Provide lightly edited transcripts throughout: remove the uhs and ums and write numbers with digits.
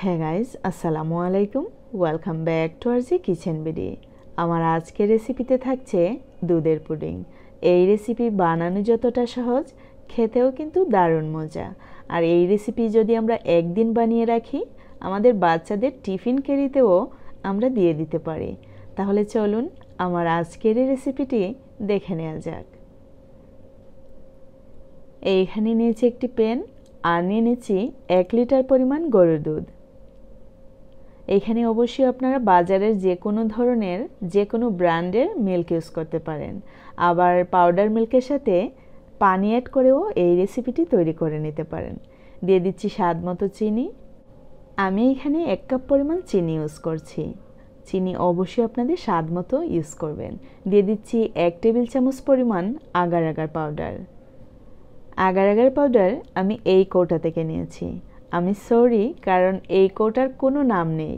হ্যাঁ গাইজ, আসসালামু আলাইকুম। Welcome back to R G kitchen BD. আমার আজকের রেসিপিতে থাকছে দুধের পুডিং। এই রেসিপি বানানো যতটা সহজ, খেতেও কিন্তু দারুণ মজা। আর এই রেসিপি যদি আমরা একদিন বানিয়ে রাখি, আমাদের বাচ্চাদের টিফিন ক্যারিতেও আমরা দিয়ে দিতে পারি। তাহলে চলুন আমার আজকের এই রেসিপিটি দেখে নেওয়া যাক। এইখানে নিয়েছি একটি প্যান আর নিয়ে নিচ্ছি 1 লিটার পরিমাণ গরুর দুধ। এখানে অবশ্যই আপনারা বাজারের যে কোনো ধরনের যে কোনো ব্র্যান্ডের মিল্ক ইউজ করতে পারেন। আবার পাউডার মিল্কের সাথে পানি অ্যাড করেও এই রেসিপিটি তৈরি করে নিতে পারেন। দিয়ে দিচ্ছি স্বাদ মতো চিনি। আমি এখানে 1 কাপ পরিমাণ চিনি ইউজ করছি। চিনি অবশ্যই আপনাদের স্বাদ মতো ইউজ করবেন। দিয়ে দিচ্ছি 1 টেবিল চামচ পরিমাণ agar agar powder. Agar agar powder আমি এই কৌটা থেকে নিয়েছি। আমি সরি, কারণ এই কৌটার কোনো নাম নেই,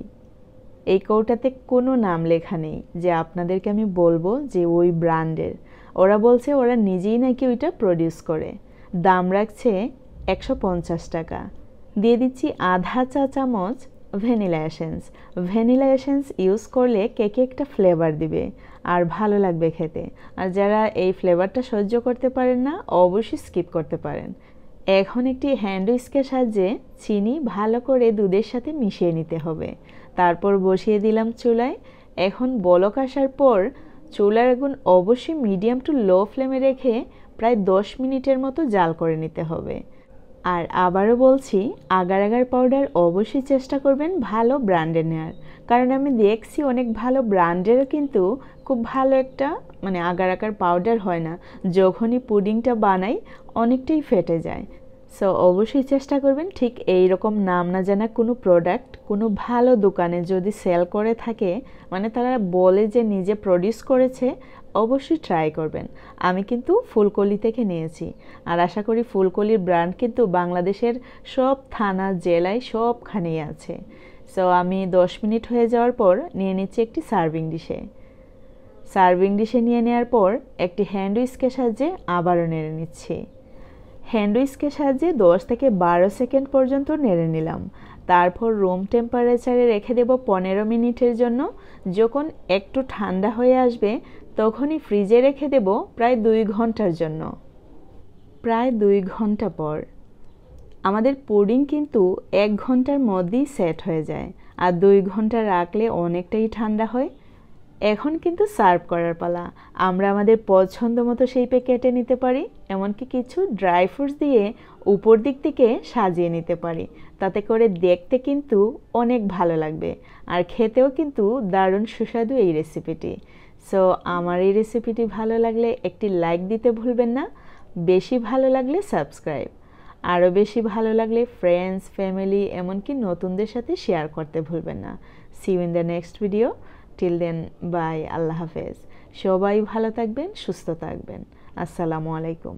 এই কৌটাতে কোনো নাম লেখা নেই যে আপনাদেরকে আমি বলবো যে ওই ব্র্যান্ডের। ওরা বলছে ওরা নিজেই নাকি ওইটা প্রডিউস করে। দাম রাখছে 150 টাকা। দিয়ে দিচ্ছি আধা চা চামচ vanilla essence. Vanilla essence use করলে কেকে একটা ফ্লেভার দিবে আর ভালো লাগবে খেতে। আর যারা এই ফ্লেভারটা সহ্য করতে পারেন না, অবশ্যই স্কিপ করতে পারেন। এখন একটি হ্যান্ড হুইস্কের সাহায্যে চিনি ভালো করে দুধের সাথে মিশিয়ে নিতে হবে। তারপর বসিয়ে দিলাম চুলায়। এখন বলক আসার পর চুলার আগুন অবশ্যই মিডিয়াম টু লো ফ্লেমে রেখে প্রায় 10 মিনিটের মতো জাল করে নিতে হবে। আর আবারও বলছি, আগার আগার পাউডার অবশ্যই চেষ্টা করবেন ভালো ব্র্যান্ডের নেওয়ার, কারণ আমি দেখছি অনেক ভালো ব্র্যান্ডেরও কিন্তু খুব ভালো একটা আগার আগার পাউডার হয় না। যখনই পুডিংটা বানাই অনেকটাই ফেটে যায়। সো অবশ্যই চেষ্টা করবেন ঠিক এই রকম নাম না জানা কোনো প্রোডাক্ট কোনো ভালো দোকানে যদি সেল করে থাকে, তারা বলে যে নিজে প্রডিউস করেছে, অবশ্যই ট্রাই করবেন। আমি কিন্তু ফুলকলি থেকে নিয়েছি, আর আশা করি ফুলকলির ব্র্যান্ড কিন্তু বাংলাদেশের সব থানা জেলায় সবখানেই আছে। সো আমি 10 মিনিট হয়ে যাওয়ার পর নিয়ে নিচ্ছি একটি সার্ভিং ডিশে। সার্ভিং ডিশে নিয়ে নেওয়ার পর একটি হ্যান্ড হুইস্কের সাহায্যে আবারও নেড়ে নিচ্ছি। হ্যান্ড হুইস্কের সাহায্যে 10 থেকে 12 সেকেন্ড পর্যন্ত নেড়ে নিলাম। তারপর রুম টেম্পারেচারে রেখে দেব 15 মিনিটের জন্য। যখন একটু ঠান্ডা হয়ে আসবে তখনই ফ্রিজে রেখে দেব প্রায় 2 ঘন্টার জন্য। প্রায় 2 ঘন্টা পর আমাদের পুডিং কিন্তু 1 ঘন্টার মধ্যেই সেট হয়ে যায়, আর 2 ঘন্টা রাখলে অনেকটাই ঠান্ডা হয়। এখন কিন্তু সার্ভ করার পালা। আমরা আমাদের পছন্দ মতো শেপে কেটে নিতে পারি, এমনকি কিছু ড্রাই ফ্রুটস দিয়ে উপর দিক থেকে সাজিয়ে নিতে পারি। তাতে করে দেখতে কিন্তু অনেক ভালো লাগবে, আর খেতেও কিন্তু দারুণ সুস্বাদু এই রেসিপিটি। সো আমার এই রেসিপিটি ভালো লাগলে একটি লাইক দিতে ভুলবেন না। বেশি ভালো লাগলে সাবস্ক্রাইব, আরও বেশি ভালো লাগলে ফ্রেন্ডস, ফ্যামিলি, এমনকি নতুনদের সাথে শেয়ার করতে ভুলবেন না। See you in the next video. Till then, bye, আল্লাহ হাফেজ। সবাই ভালো থাকবেন, সুস্থ থাকবেন। আসসালামু আলাইকুম।